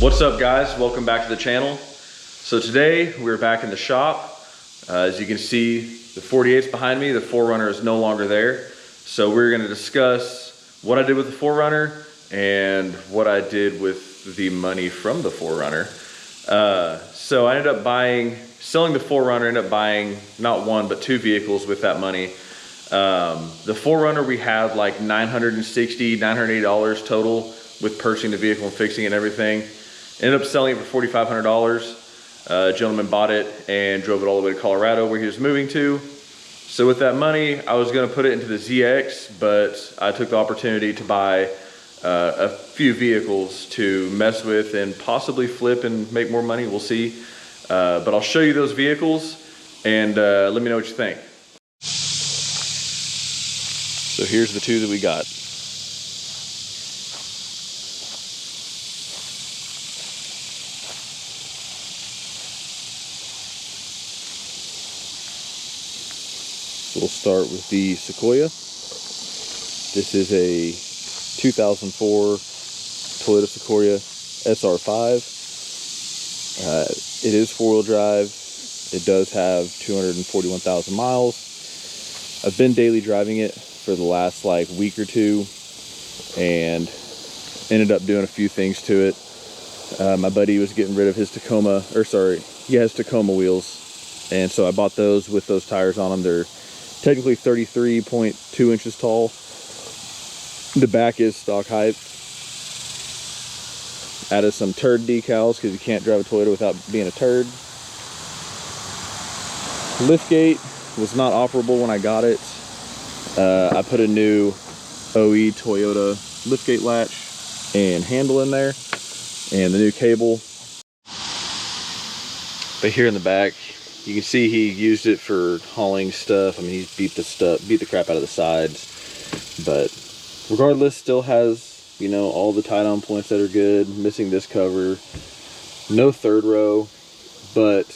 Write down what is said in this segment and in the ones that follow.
What's up, guys? Welcome back to the channel. So today we're back in the shop. As you can see, the 48's behind me. The 4Runner is no longer there. So we're going to discuss what I did with the 4Runner and what I did with the money from the 4Runner. So I ended up selling the 4Runner, ended up buying not one but two vehicles with that money. The 4Runner, we had like $960, $980 total with purchasing the vehicle and fixing it and everything. Ended up selling it for $4,500. A gentleman bought it and drove it all the way to Colorado where he was moving to. So with that money, I was gonna put it into the ZX, but I took the opportunity to buy a few vehicles to mess with and possibly flip and make more money, we'll see. But I'll show you those vehicles and let me know what you think. So here's the two that we got. So we'll start with the Sequoia. This is a 2004 Toyota Sequoia SR5. It is four-wheel drive. It does have 241,000 miles. I've been daily driving it for the last like week or two and ended up doing a few things to it. My buddy was getting rid of his Tacoma wheels, and so I bought those with those tires on them. They're technically 33.2 inches tall. The back is stock height. Added some turd decals because you can't drive a Toyota without being a turd. Liftgate was not operable when I got it. I put a new OE Toyota liftgate latch and handle in there and the new cable. But here in the back, you can see he used it for hauling stuff. I mean, he's beat the crap out of the sides. But regardless, still has, you know, all the tie-down points that are good. Missing this cover. No third row, but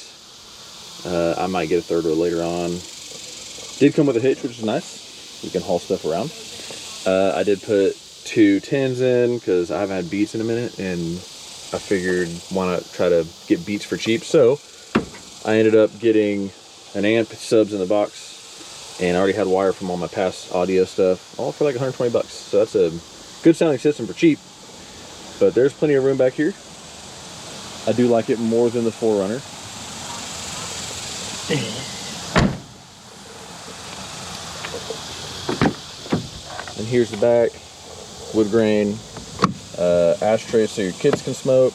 I might get a third row later on. Did come with a hitch, which is nice. We can haul stuff around. I did put two tins in because I haven't had Beats in a minute, and I figured why not try to get Beats for cheap. So I ended up getting an amp, subs in the box, and I already had wire from all my past audio stuff, all for like 120 bucks. So that's a good sounding system for cheap. But there's plenty of room back here. I do like it more than the 4Runner. And here's the back, wood grain, ashtray so your kids can smoke.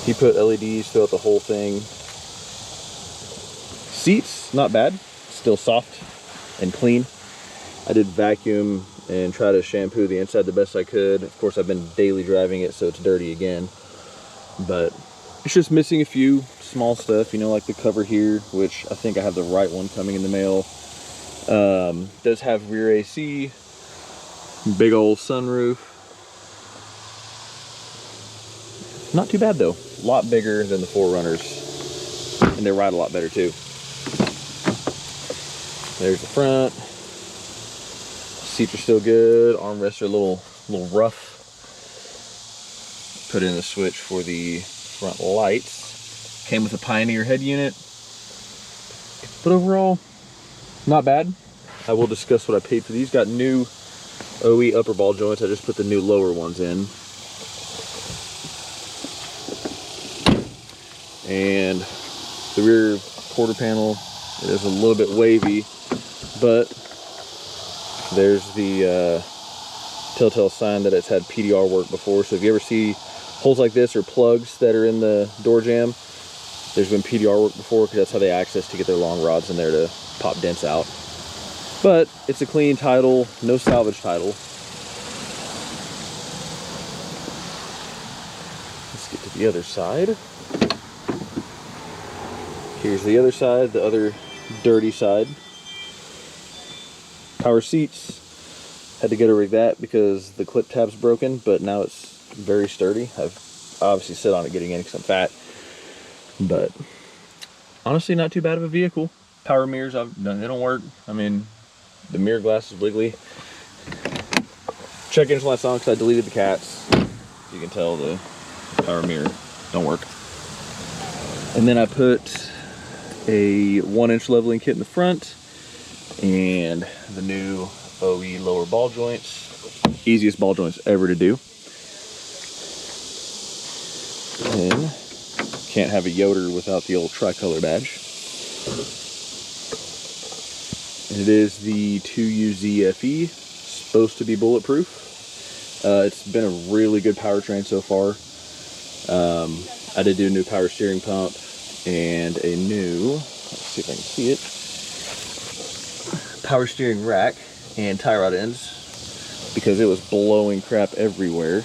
He put LEDs throughout the whole thing. Seats, not bad, still soft and clean. I did vacuum and try to shampoo the inside the best I could. Of course, I've been daily driving it, so it's dirty again. But it's just missing a few small stuff, you know, like the cover here, which I think I have the right one coming in the mail. Does have rear AC, big old sunroof. Not too bad though. A lot bigger than the 4Runners, and they ride a lot better too. There's the front. Seats are still good. Armrests are a little rough. Put in the switch for the front lights. Came with a Pioneer head unit. But overall, not bad. I will discuss what I paid for these. Got new OE upper ball joints. I just put the new lower ones in. And the rear quarter panel is a little bit wavy, but there's the telltale sign that it's had PDR work before. So if you ever see holes like this or plugs that are in the door jamb, there's been PDR work before, because that's how they access to get their long rods in there to pop dents out. But it's a clean title, no salvage title. Let's get to the other side. Here's the other side, the other dirty side. Power seats. Had to get rid of that because the clip tab's broken, but now it's very sturdy. I've obviously sit on it getting in because I'm fat. But honestly, not too bad of a vehicle. Power mirrors, they don't work. I mean, the mirror glass is wiggly. Check engine light's on because I deleted the cats. You can tell the power mirror. Don't work. And then I put a 1-inch leveling kit in the front and the new OE lower ball joints. Easiest ball joints ever to do. And can't have a Yoder without the old tricolor badge. And it is the 2UZ FE, supposed to be bulletproof. It's been a really good powertrain so far. I did do a new power steering pump and a new, let's see if I can see it, power steering rack and tie rod ends because it was blowing crap everywhere.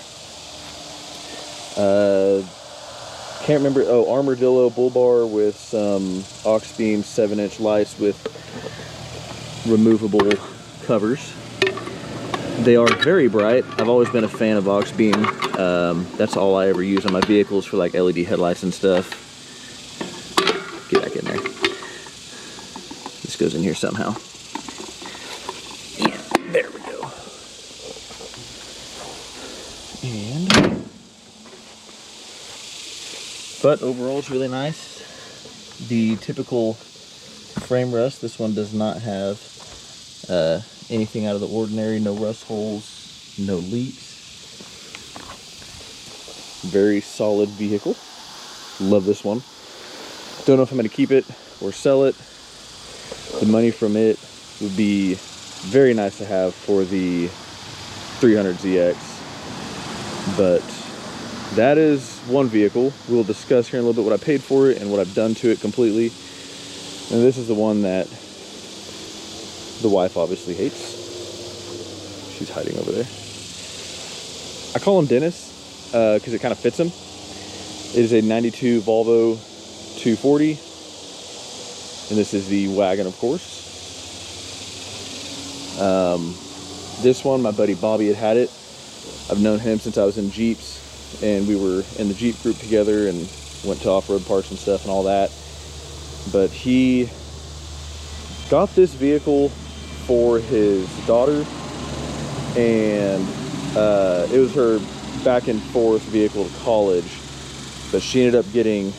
Can't remember, oh, Armadillo bull bar with some aux beam 7-inch lights with removable covers. They are very bright. I've always been a fan of aux beam. That's all I ever use on my vehicles for like LED headlights and stuff. Get back in there. This goes in here somehow. Yeah, there we go. And, but overall it's really nice. The typical frame rust, this one does not have anything out of the ordinary, no rust holes, no leaks. Very solid vehicle. Love this one. Don't know if I'm going to keep it or sell it. The money from it would be very nice to have for the 300ZX. But that is one vehicle. We'll discuss here in a little bit what I paid for it and what I've done to it completely. And this is the one that the wife obviously hates. She's hiding over there. I call him Dennis because it kind of fits him. It is a 92 Volvo 240. And this is the wagon, of course. This one, my buddy Bobby had it. I've known him since I was in Jeeps, and we were in the Jeep group together and went to off-road parks and stuff and all that. But he got this vehicle for his daughter, and it was her back and forth vehicle to college, but she ended up getting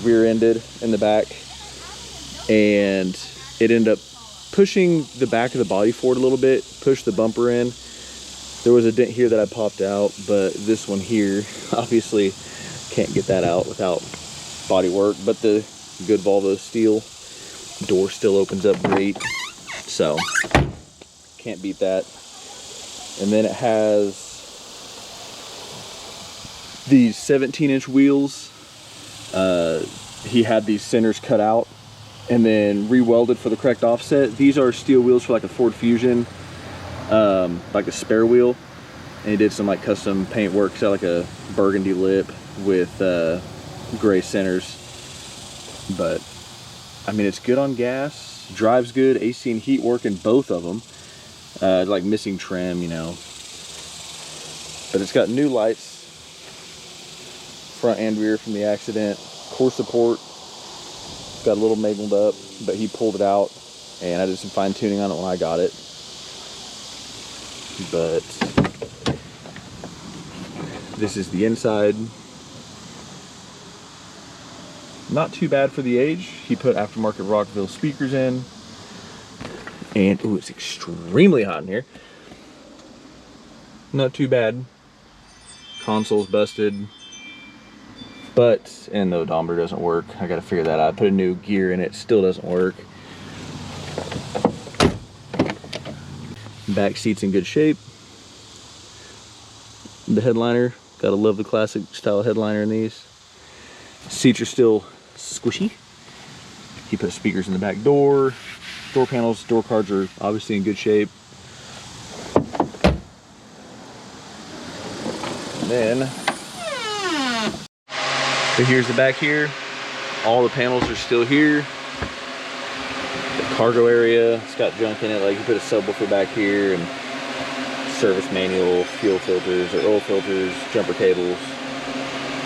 rear-ended in the back, and it ended up pushing the back of the body forward a little bit, pushed the bumper in. There was a dent here that I popped out, but this one here, obviously can't get that out without body work, but the good Volvo steel door still opens up great, so can't beat that. And then it has these 17-inch wheels. He had these centers cut out and then re-welded for the correct offset. These are steel wheels for like a Ford Fusion, like a spare wheel, and he did some like custom paint work. So like a burgundy lip with gray centers. But I mean, it's good on gas, drives good, AC and heat work in both of them. Like missing trim, you know, but it's got new lights, front and rear from the accident. Core support got a little mangled up, but he pulled it out, and I did some fine tuning on it when I got it. But this is the inside. Not too bad for the age. He put aftermarket Rockville speakers in. And, ooh, it's extremely hot in here. Not too bad. Console's busted. But, and the odometer doesn't work. I gotta figure that out. I put a new gear in it, still doesn't work. Back seat's in good shape. The headliner, gotta love the classic style headliner in these. Seats are still squishy. He put speakers in the back door. Door panels, door cards are obviously in good shape. And then, so here's the back here. All the panels are still here. The cargo area, it's got junk in it. Like you put a subwoofer back here and service manual, fuel filters or oil filters, jumper cables.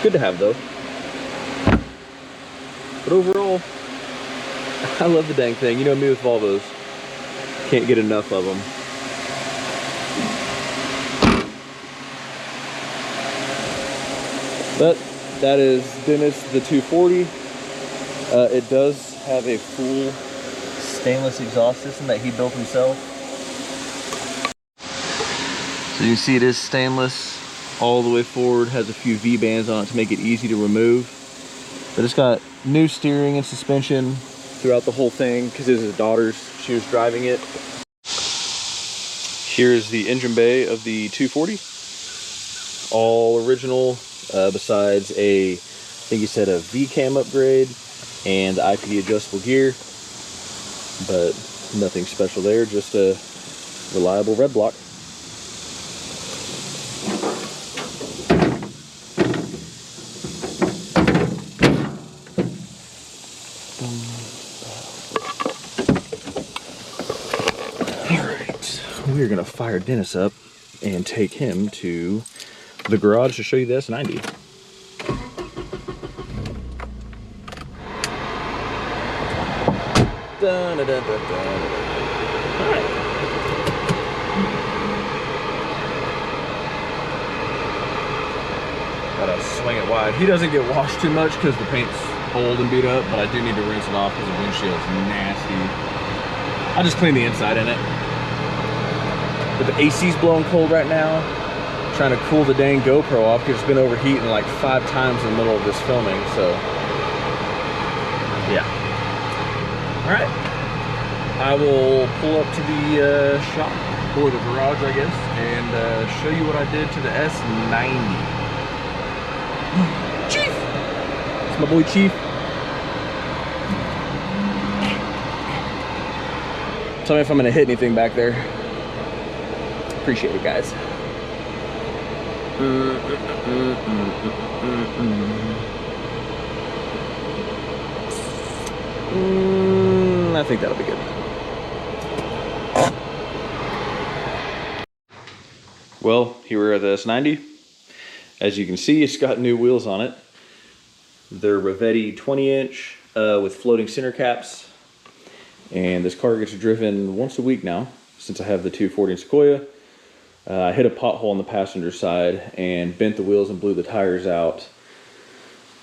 Good to have though. But overall, I love the dang thing. You know me with Volvos. Can't get enough of them. But That is Dennis the 240. It does have a full stainless exhaust system that he built himself. So you can see it is stainless all the way forward, has a few V-bands on it to make it easy to remove. But it's got new steering and suspension throughout the whole thing because it is his daughter's. She was driving it. Here's the engine bay of the 240. All original, besides I think he said a V-cam upgrade and the IPD adjustable gear. But nothing special there, just a reliable red block. Alright, we're gonna fire Dennis up and take him to the garage to show you the S90. Dun, dun, dun, dun, dun. Alright. Gotta swing it wide. He doesn't get washed too much because the paint's old and beat up, but I do need to rinse it off because the windshield's nasty. I'll just clean the inside in it. But the AC's blowing cold right now. I'm trying to cool the dang GoPro off because it's been overheating like 5 times in the middle of this filming, so yeah. All right, I will pull up to the shop, or the garage, I guess, and show you what I did to the S90. Chief! It's my boy Chief. Tell me if I'm gonna hit anything back there. Appreciate it, guys. I think that'll be good. Well, here we're at the S90. As you can see, it's got new wheels on it. They're Rivetti 20-inch with floating center caps. And this car gets driven once a week now, since I have the 240 Sequoia. I hit a pothole on the passenger side and bent the wheels and blew the tires out.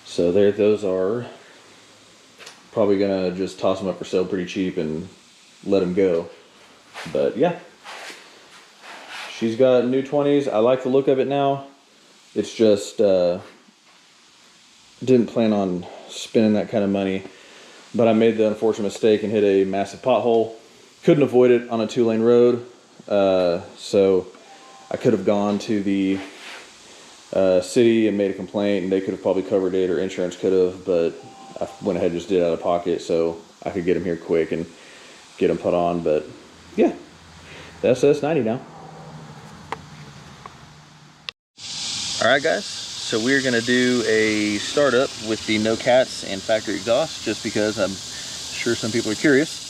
So there, those are. Probably gonna just toss them up for sale pretty cheap and let them go. But yeah, she's got new 20s. I like the look of it now. It's just didn't plan on spending that kind of money, but I made the unfortunate mistake and hit a massive pothole. Couldn't avoid it on a 2-lane road, so I could have gone to the city and made a complaint, and they could have probably covered it, or insurance could have, but I went ahead and just did it out of pocket so I could get them here quick and get them put on. But yeah, that's S90 now. All right, guys, so we're gonna do a startup with the no cats and factory exhaust, just because I'm sure some people are curious.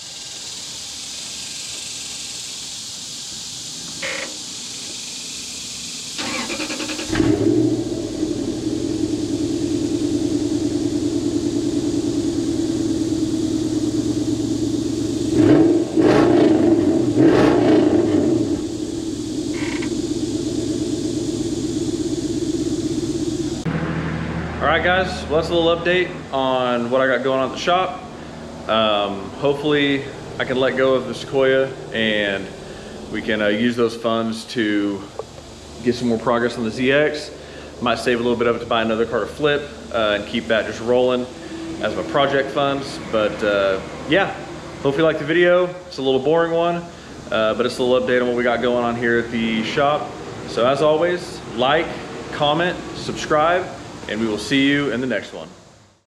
Alright guys, well, that's a little update on what I got going on at the shop. Hopefully I can let go of the Sequoia and we can use those funds to get some more progress on the ZX. Might save a little bit of it to buy another car to flip and keep that just rolling as my project funds. But yeah, hope you liked the video. It's a little boring one, but it's a little update on what we got going on here at the shop. So as always, like, comment, subscribe, and we will see you in the next one.